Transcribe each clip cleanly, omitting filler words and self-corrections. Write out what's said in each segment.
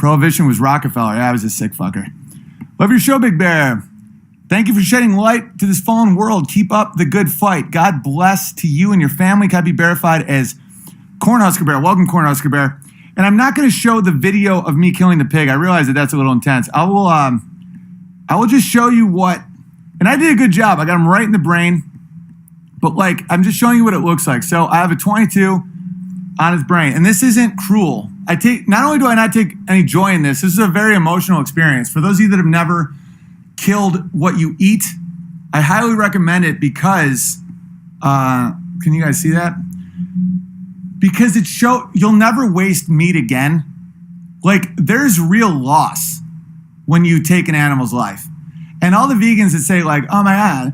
Prohibition was Rockefeller. Yeah, I was a sick fucker. Love your show, Big Bear. Thank you for shedding light to this fallen world. Keep up the good fight. God bless to you and your family. Can I be verified as Cornhusker Bear? Welcome, Cornhusker Bear. And I'm not going to show the video of me killing the pig. I realize that that's a little intense. I will just show you what, and I did a good job. I got him right in the brain. But like, I'm just showing you what it looks like. So I have a 22 on his brain, and this isn't cruel. Not only do I not take any joy in this, this is a very emotional experience. For those of you that have never killed what you eat, I highly recommend it because, can you guys see that? Because you'll never waste meat again. Like, there's real loss when you take an animal's life. And all the vegans that say like, oh my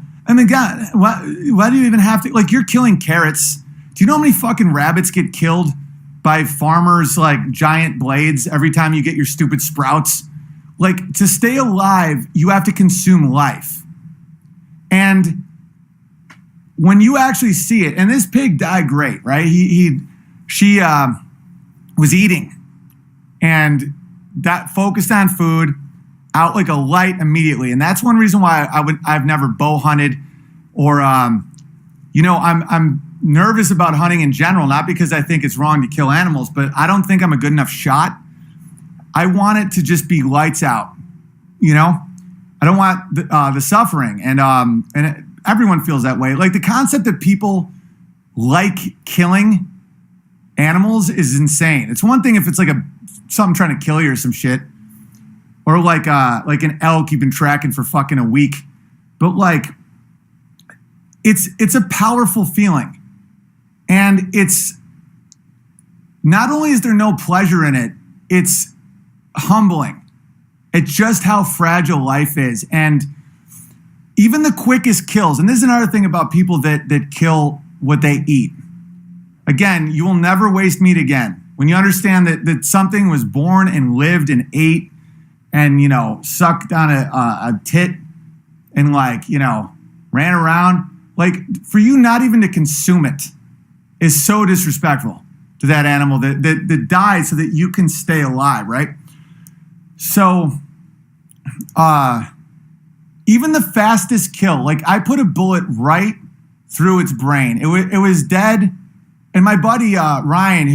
God, why do you even have to, like, you're killing carrots. Do you know how many fucking rabbits get killed by farmers like giant blades every time you get your stupid sprouts? Like, to stay alive, you have to consume life. And when you actually see it, and this pig died great, right? She was eating and that focused on food, out like a light immediately. And that's one reason why I've never bow hunted or, I'm nervous about hunting in general, not because I think it's wrong to kill animals, but I don't think I'm a good enough shot. I want it to just be lights out, I don't want the suffering. And everyone feels that way. Like, the concept that people like killing animals is insane. It's one thing if it's like something trying to kill you or some shit, or like an elk you've been tracking for fucking a week. But like, it's a powerful feeling. And it's not only is there no pleasure in it, it's humbling at just how fragile life is. And even the quickest kills, and this is another thing about people that kill what they eat. Again, you will never waste meat again. When you understand that something was born and lived and ate and, sucked on a tit and ran around, like, for you not even to consume it is so disrespectful to that animal that died so that you can stay alive, right? So, even the fastest kill, like, I put a bullet right through its brain. It was dead. And my buddy, Ryan,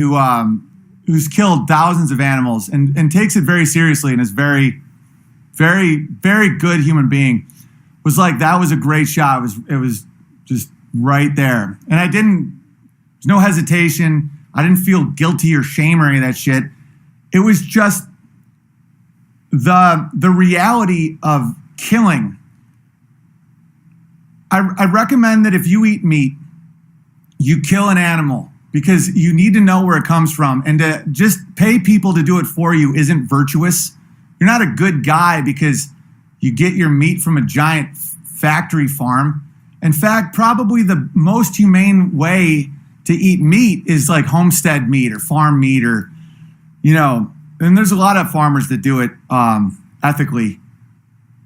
who's killed thousands of animals and takes it very seriously and is very, very, very good human being, was like, that was a great shot. It was just right there. And there's no hesitation. I didn't feel guilty or shame or any of that shit. It was just the reality of killing. I recommend that if you eat meat, you kill an animal, because you need to know where it comes from. And to just pay people to do it for you isn't virtuous. You're not a good guy because you get your meat from a giant factory farm. In fact, probably the most humane way to eat meat is like homestead meat or farm meat, or, and there's a lot of farmers that do it ethically.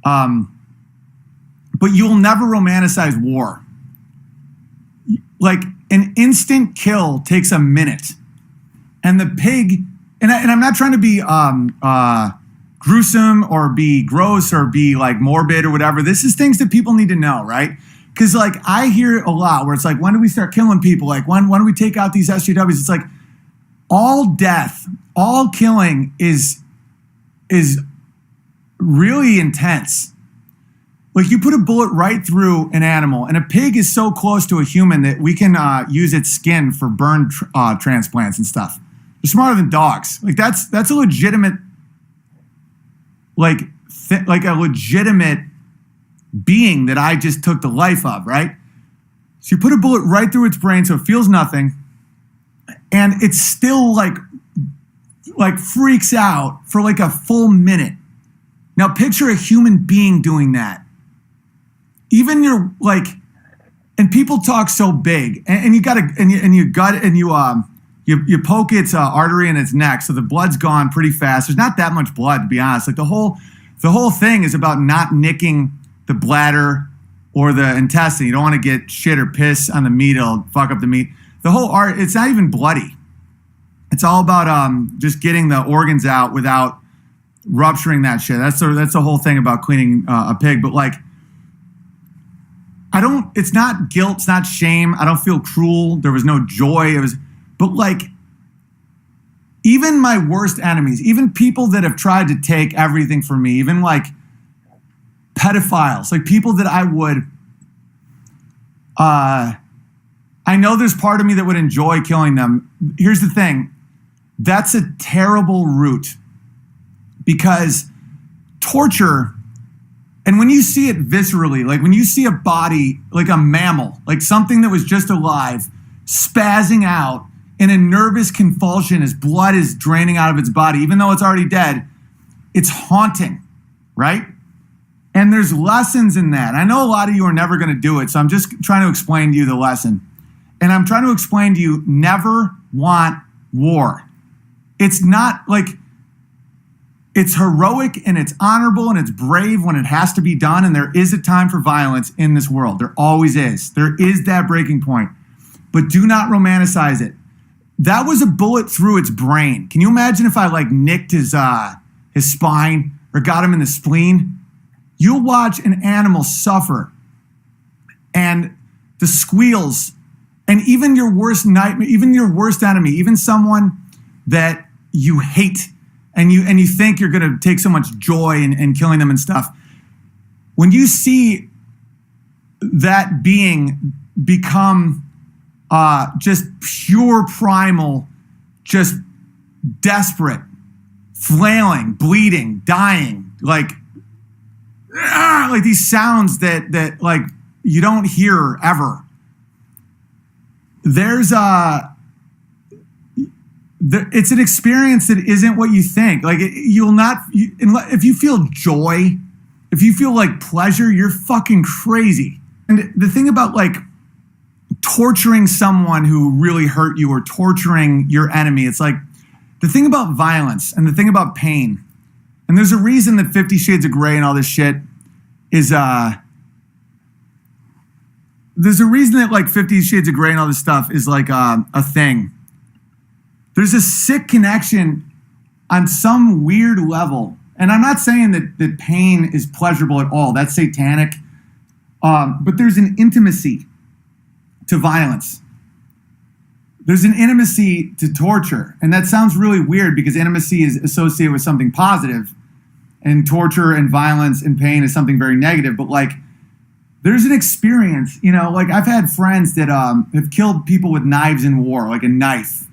But you'll never romanticize war. Like, an instant kill takes a minute. And the pig, and I'm not trying to be gruesome or be gross or be like morbid or whatever. This is things that people need to know, right? Because like, I hear a lot where it's like, when do we start killing people? Like, when do we take out these SJWs? It's like, all death, all killing is really intense. Like, you put a bullet right through an animal, and a pig is so close to a human that we can use its skin for burn transplants and stuff. They're smarter than dogs. Like, that's a legitimate, like a legitimate being that I just took the life of, right? So you put a bullet right through its brain so it feels nothing, and it's still like freaks out for like a full minute. Now picture a human being doing that. Even your, like, and people talk so big, and you gotta, and you gut it, and you poke its artery in its neck, so the blood's gone pretty fast. There's not that much blood, to be honest. Like, the whole thing is about not nicking the bladder or the intestine. You don't want to get shit or piss on the meat; it'll fuck up the meat. The whole art, it's not even bloody. It's all about just getting the organs out without rupturing that shit. That's the whole thing about cleaning a pig. But like, it's not guilt, it's not shame. I don't feel cruel. There was no joy. But like, even my worst enemies, even people that have tried to take everything from me, even like pedophiles, like people that I would, I know there's part of me that would enjoy killing them. Here's the thing. That's a terrible route, because torture, and when you see it viscerally, like when you see a body, like a mammal, like something that was just alive, spazzing out in a nervous convulsion as blood is draining out of its body, even though it's already dead, it's haunting, right? And there's lessons in that. I know a lot of you are never going to do it, so I'm just trying to explain to you the lesson. And I'm trying to explain to you, never want war. It's not like, it's heroic and it's honorable and it's brave when it has to be done. And there is a time for violence in this world. There always is. There is that breaking point. But do not romanticize it. That was a bullet through its brain. Can you imagine if I like nicked his spine or got him in the spleen? You'll watch an animal suffer, and the squeals, and even your worst nightmare, even your worst enemy, even someone that you hate and you think you're going to take so much joy in killing them and stuff. When you see that being become just pure primal, just desperate, flailing, bleeding, dying, like these sounds that like you don't hear ever. It's an experience that isn't what you think. Like if you feel joy, if you feel like pleasure, you're fucking crazy. And the thing about like torturing someone who really hurt you or torturing your enemy, it's like the thing about violence and the thing about pain. And there's a reason that 50 Shades of Grey and all this shit is, there's a reason that like 50 Shades of Grey and all this stuff is like a thing. There's a sick connection on some weird level. And I'm not saying that pain is pleasurable at all. That's satanic. But there's an intimacy to violence. There's an intimacy to torture. And that sounds really weird because intimacy is associated with something positive, and torture and violence and pain is something very negative. But like, there's an experience, you know, like I've had friends that have killed people with knives in war, like a knife.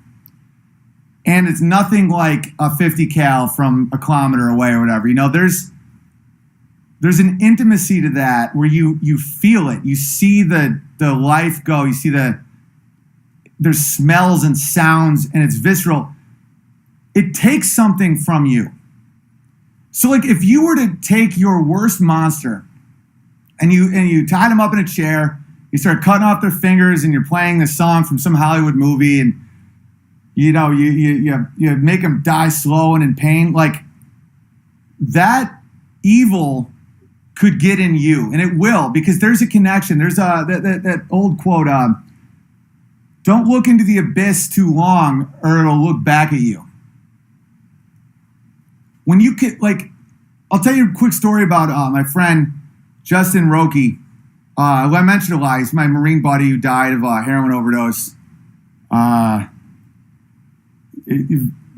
And it's nothing like a 50 cal from a kilometer away or whatever. You know, there's an intimacy to that where you feel it. You see the life go. You see there's smells and sounds, and it's visceral. It takes something from you. So like if you were to take your worst monster and you tied them up in a chair, you start cutting off their fingers, and you're playing this song from some Hollywood movie, and you know, you make them die slow and in pain, like that evil could get in you, and it will, because there's a connection. There's that old quote, don't look into the abyss too long or it'll look back at you. When you could, like, I'll tell you a quick story about my friend Justin Roque. Who I mentioned a lot. He's my Marine buddy who died of a heroin overdose.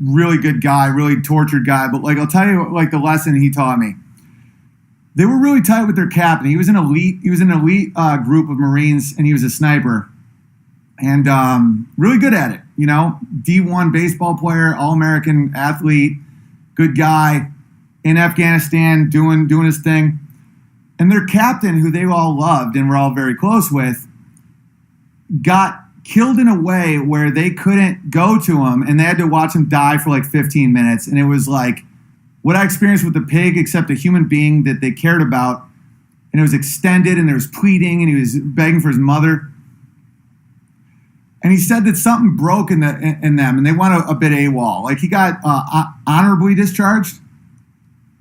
Really good guy, really tortured guy. But like, I'll tell you like the lesson he taught me. They were really tight with their captain. He was an elite group of Marines, and he was a sniper, and really good at it. You know, D1 baseball player, All-American athlete, good guy in Afghanistan doing his thing. And their captain, who they all loved and were all very close with, got killed in a way where they couldn't go to him, and they had to watch him die for like 15 minutes. And it was like what I experienced with the pig, except a human being that they cared about. And it was extended, and there was pleading, and he was begging for his mother. And he said that something broke in them, and they went a bit AWOL. Like, he got honorably discharged.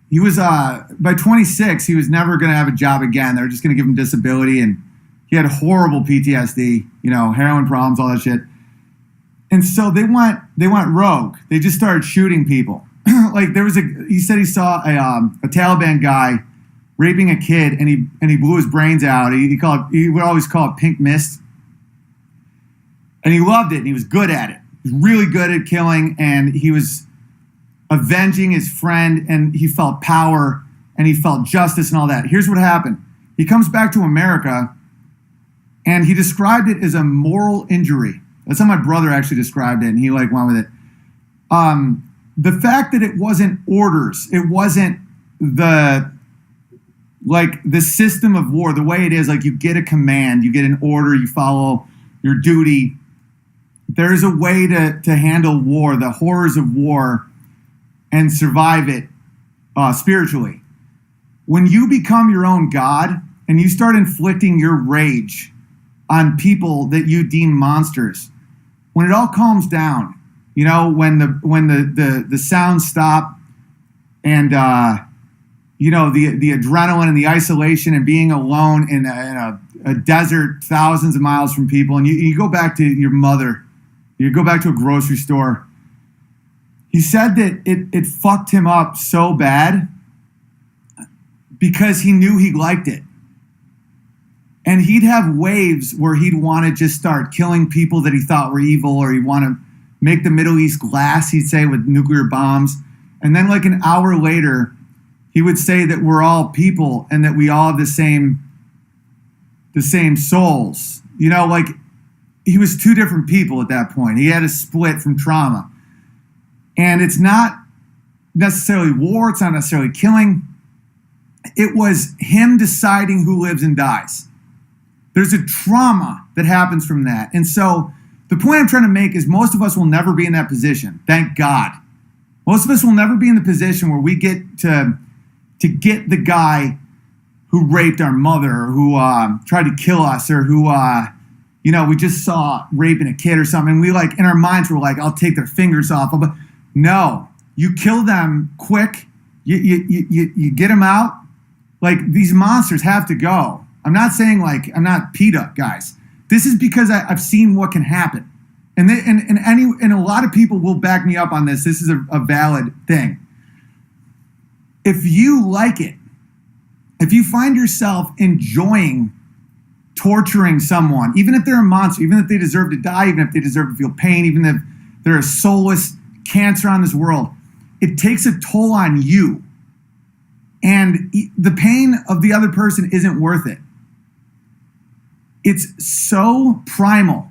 He was, by 26, he was never going to have a job again. They were just going to give him disability, and he had horrible PTSD, you know, heroin problems, all that shit. And so they went rogue. They just started shooting people. like he said he saw a Taliban guy raping a kid, and he blew his brains out. He would always call it pink mist, and he loved it, and he was good at it. He was really good at killing, and he was avenging his friend, and he felt power, and he felt justice and all that. Here's what happened. He comes back to America, and he described it as a moral injury. That's how my brother actually described it, and he went with it. The fact that it wasn't orders, it wasn't the system of war, the way it is, you get a command, you get an order, you follow your duty. There's a way to handle war, the horrors of war, and survive it spiritually. When you become your own God and you start inflicting your rage on people that you deem monsters, when it all calms down, when the sounds stop, and the adrenaline and the isolation and being alone in a desert thousands of miles from people, and you go back to your mother, you go back to a grocery store. He said that it fucked him up so bad because he knew he liked it. And he'd have waves where he'd want to just start killing people that he thought were evil, or he'd want to make the Middle East glass, he'd say, with nuclear bombs. And then an hour later, he would say that we're all people and that we all have the same souls. He was two different people at that point. He had a split from trauma. And it's not necessarily war, it's not necessarily killing. It was him deciding who lives and dies. There's a trauma that happens from that. And so the point I'm trying to make is most of us will never be in that position. Thank God. Most of us will never be in the position where we get to get the guy who raped our mother, or who tried to kill us, or who, we just saw raping a kid or something. And we in our minds, we're I'll take their fingers off. But no, you kill them quick. You get them out. These monsters have to go. I'm not saying I'm not PETA, guys. This is because I've seen what can happen. And a lot of people will back me up on this. This is a valid thing. If you like it, if you find yourself enjoying torturing someone, even if they're a monster, even if they deserve to die, even if they deserve to feel pain, even if they're a soulless cancer on this world, it takes a toll on you. And the pain of the other person isn't worth it. It's so primal,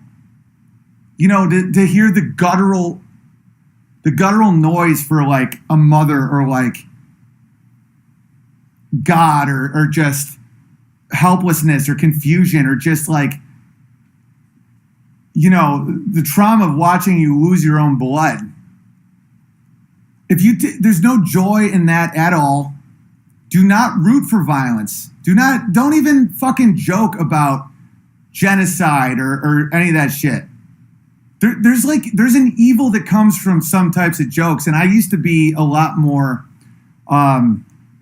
to hear the guttural noise for a mother, or God, or just helplessness or confusion, or just the trauma of watching you lose your own blood. If there's no joy in that at all. Do not root for violence. Don't even fucking joke about genocide or any of that shit. There's an evil that comes from some types of jokes, and I used to be a lot more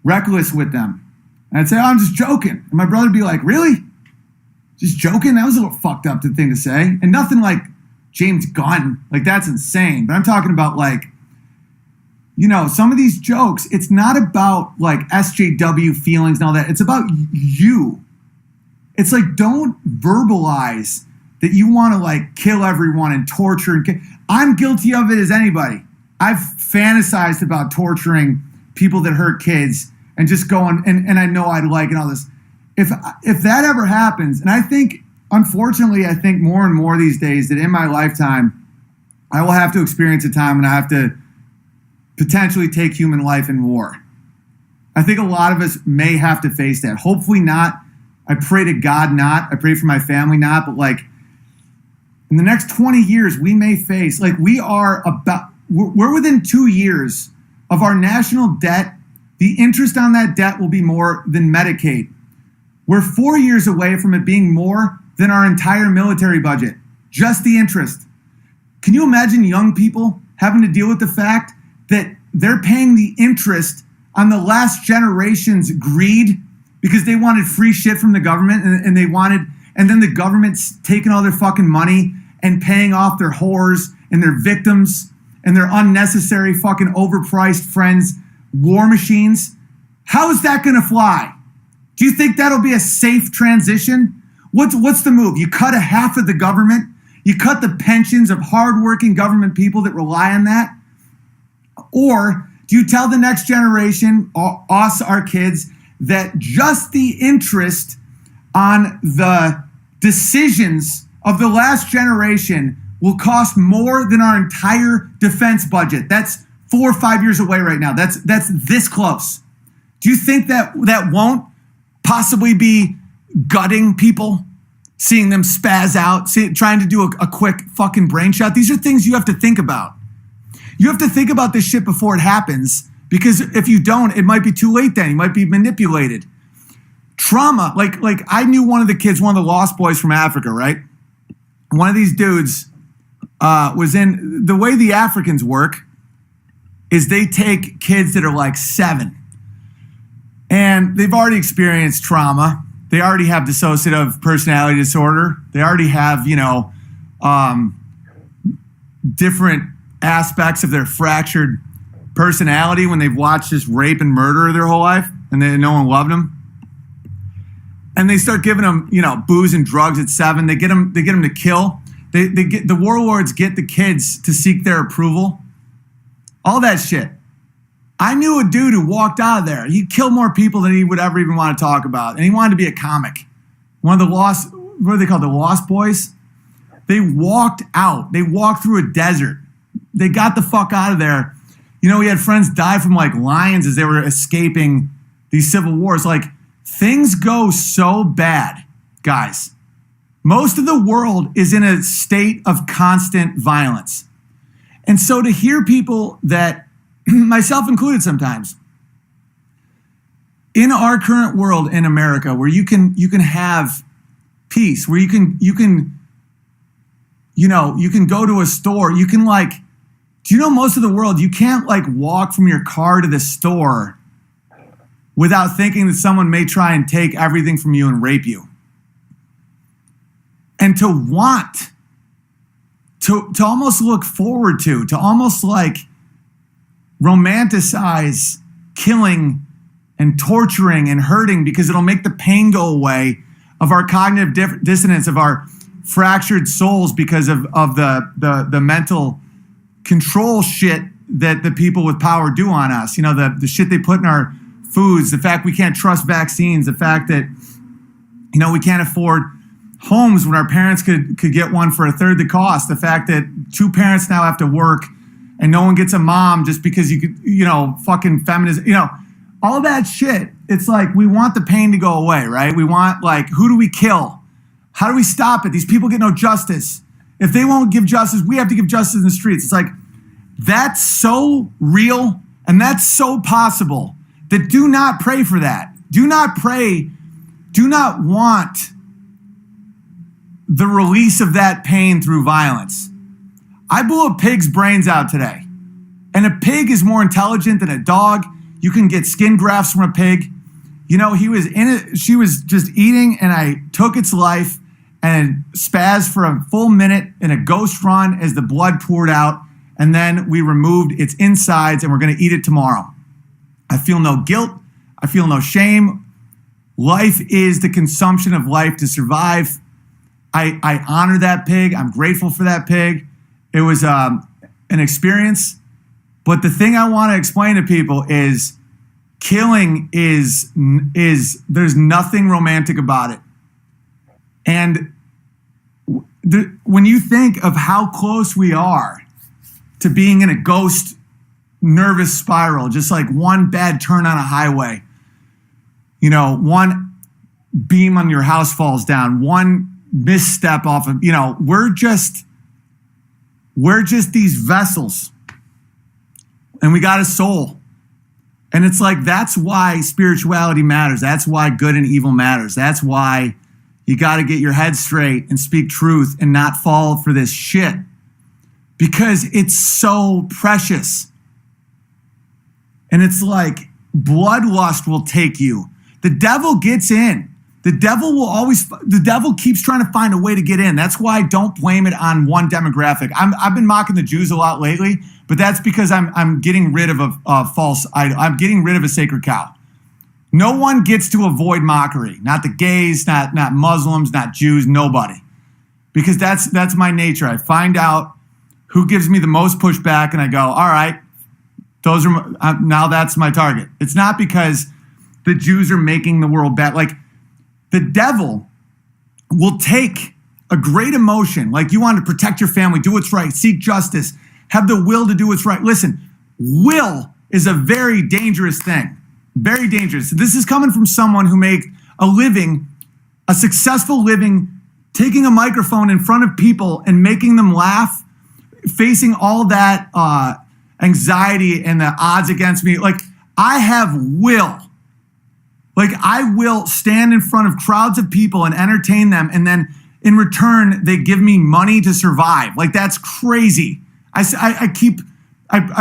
reckless with them. And I'd say, I'm just joking. And my brother would be like, really? Just joking? That was a little fucked up thing to say. And nothing like James Gunn. That's insane. But I'm talking about some of these jokes, it's not about SJW feelings and all that. It's about you. It's don't verbalize that you want to kill everyone and torture. I'm guilty of it as anybody. I've fantasized about torturing people that hurt kids and just going, and I know I'd and all this. If that ever happens, and I think, unfortunately, more and more these days that in my lifetime, I will have to experience a time when I have to potentially take human life in war. I think a lot of us may have to face that. Hopefully not. I pray to God not. I pray for my family not. But in the next 20 years, we may face, we're within 2 years of our national debt. The interest on that debt will be more than Medicaid. We're 4 years away from it being more than our entire military budget. Just the interest. Can you imagine young people having to deal with the fact that they're paying the interest on the last generation's greed because they wanted free shit from the government, and then the government's taking all their fucking money and paying off their whores and their victims and their unnecessary fucking overpriced friends' war machines. How is that going to fly? Do you think that'll be a safe transition? What's the move? You cut a half of the government? You cut the pensions of hardworking government people that rely on that? Or do you tell the next generation, us, our kids, that just the interest on the decisions of the last generation will cost more than our entire defense budget? That's 4 or 5 years away right now. That's this close. Do you think that won't possibly be gutting people, seeing them spaz out, trying to do a quick fucking brain shot? These are things you have to think about. You have to think about this shit before it happens, because if you don't, it might be too late then. You might be manipulated. Trauma, like I knew one of the kids, one of the lost boys from Africa, right? One of these dudes was in, the way the Africans work is they take kids that are like 7 and they've already experienced trauma. They already have dissociative personality disorder. They already have, different aspects of their fractured personality when they've watched this rape and murder their whole life and no one loved them. And they start giving them, booze and drugs at 7. They get them to kill. The warlords get the kids to seek their approval. All that shit. I knew a dude who walked out of there. He killed more people than he would ever even want to talk about. And he wanted to be a comic. One of the lost, what are they called? The Lost Boys? They walked out. They walked through a desert. They got the fuck out of there. We had friends die from like lions as they were escaping these civil wars. Like, things go so bad, guys. Most of the world is in a state of constant violence. And so to hear people that, myself included sometimes, in our current world in America, where you can have peace, where you can go to a store, you can do you know most of the world, you can't walk from your car to the store without thinking that someone may try and take everything from you and rape you. And to want, to almost look forward to almost romanticize killing and torturing and hurting because it'll make the pain go away of our cognitive dissonance, of our fractured souls because of the mental control shit that the people with power do on us. The shit they put in our foods, the fact we can't trust vaccines, the fact that, we can't afford homes when our parents could get one for a third the cost, the fact that 2 parents now have to work and no one gets a mom just because you could, fucking feminism, all that shit. It's we want the pain to go away, right? We want, who do we kill? How do we stop it? These people get no justice. If they won't give justice, we have to give justice in the streets. It's that's so real and that's so possible that do not pray for that. Do not pray. Do not want the release of that pain through violence. I blew a pig's brains out today. And a pig is more intelligent than a dog. You can get skin grafts from a pig. She was just eating and I took its life and spazzed for a full minute in a ghost run as the blood poured out. And then we removed its insides and we're going to eat it tomorrow. I feel no guilt. I feel no shame. Life is the consumption of life to survive. I honor that pig. I'm grateful for that pig. It was an experience. But the thing I want to explain to people is killing is there's nothing romantic about it. And when you think of how close we are to being in a ghost nervous spiral, just one bad turn on a highway, one beam on your house falls down, one misstep off of, we're just these vessels and we got a soul. And it's that's why spirituality matters. That's why good and evil matters. That's why you got to get your head straight and speak truth and not fall for this shit, because it's so precious. And it's bloodlust will take you. The devil gets in. The devil keeps trying to find a way to get in. That's why I don't blame it on one demographic. I've been mocking the Jews a lot lately, but that's because I'm getting rid of a false idol. I'm getting rid of a sacred cow. No one gets to avoid mockery. Not the gays, not Muslims, not Jews, nobody. Because that's my nature. I find out who gives me the most pushback, and I go, all right, now that's my target. It's not because the Jews are making the world bad. Like, the devil will take a great emotion, like you want to protect your family, do what's right, seek justice, have the will to do what's right. Listen, will is a very dangerous thing. Very dangerous. This is coming from someone who made a living, a successful living, taking a microphone in front of people and making them laugh, facing all that anxiety and the odds against me. Like, I have will. Like, I will stand in front of crowds of people and entertain them, and then in return, they give me money to survive. Like, that's crazy. I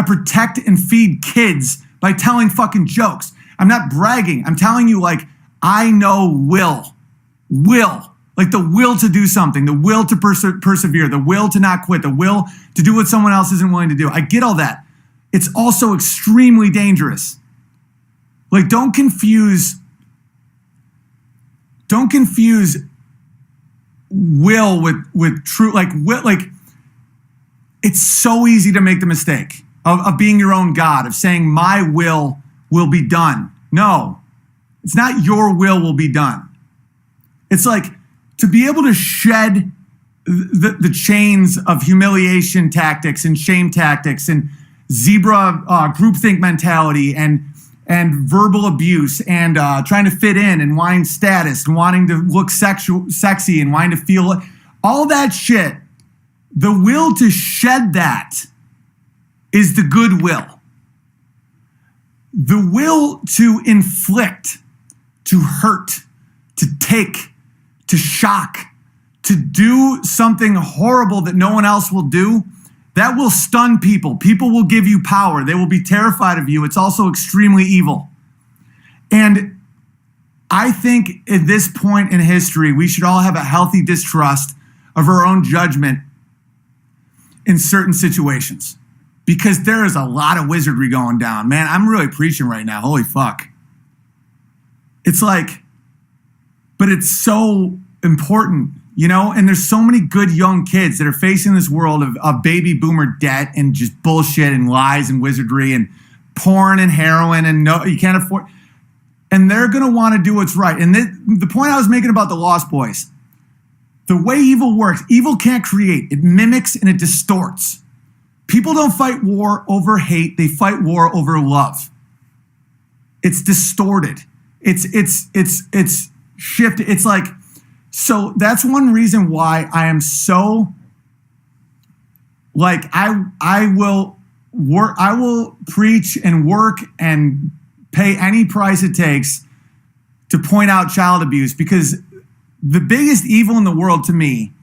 protect and feed kids by telling fucking jokes. I'm not bragging. I'm telling you, like, I know will. Like, the will to do something, the will to persevere, the will to not quit, the will to do what someone else isn't willing to do. I get all that. It's also extremely dangerous. Like, don't confuse will with true. Like, will, like, it's so easy to make the mistake of being your own God, of saying my will be done. No, it's not your will be done. It's like, to be able to shed the chains of humiliation tactics and shame tactics and zebra groupthink mentality and verbal abuse and trying to fit in and wanting status and wanting to look sexy and wanting to feel all that shit. The will to shed that is the good will. The will to inflict, to hurt, to take, to shock, to do something horrible that no one else will do, that will stun people. People will give you power. They will be terrified of you. It's also extremely evil. And I think at this point in history, we should all have a healthy distrust of our own judgment in certain situations, because there is a lot of wizardry going down. Man, I'm really preaching right now. Holy fuck. It's like, but it's so important, you know? And there's so many good young kids that are facing this world of baby boomer debt and just bullshit and lies and wizardry and porn and heroin and no, you can't afford. And they're going to want to do what's right. And the point I was making about the Lost Boys, the way evil works, evil can't create. It mimics and it distorts. People don't fight war over hate. They fight war over love. It's distorted. It's shifted. It's like, so that's one reason why I am so, like, I will preach and work and pay any price it takes to point out child abuse, because the biggest evil in the world to me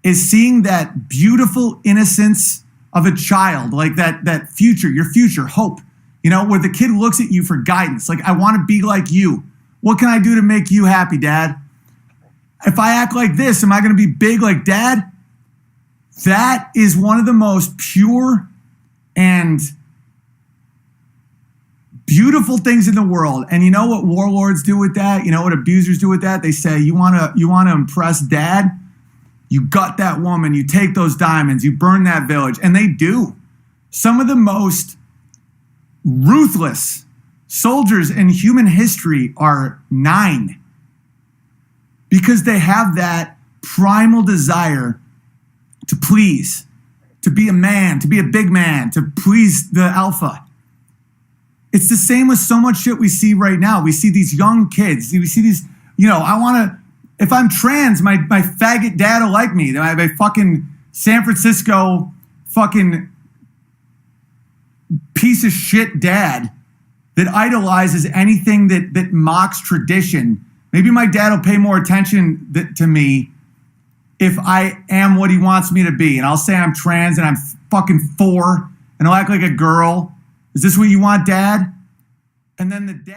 is seeing that beautiful innocence of a child, like that future, your future, hope, you know, where the kid looks at you for guidance. Like, I want to be like you. What can I do to make you happy, Dad? If I act like this, am I going to be big like Dad? That is one of the most pure and beautiful things in the world. And you know what warlords do with that? You know what abusers do with that? They say, you want to impress Dad? You gut that woman, you take those diamonds, you burn that village. And they do. Some of the most ruthless soldiers in human history are 9, because they have that primal desire to please, to be a man, to be a big man, to please the alpha. It's the same with so much shit we see right now. We see these young kids. We see these, you know, if I'm trans, my faggot dad will like me. My fucking San Francisco fucking piece of shit dad that idolizes anything that mocks tradition. Maybe my dad will pay more attention to me if I am what he wants me to be. And I'll say I'm trans and I'm fucking 4 and I'll act like a girl. Is this what you want, Dad? And then the dad...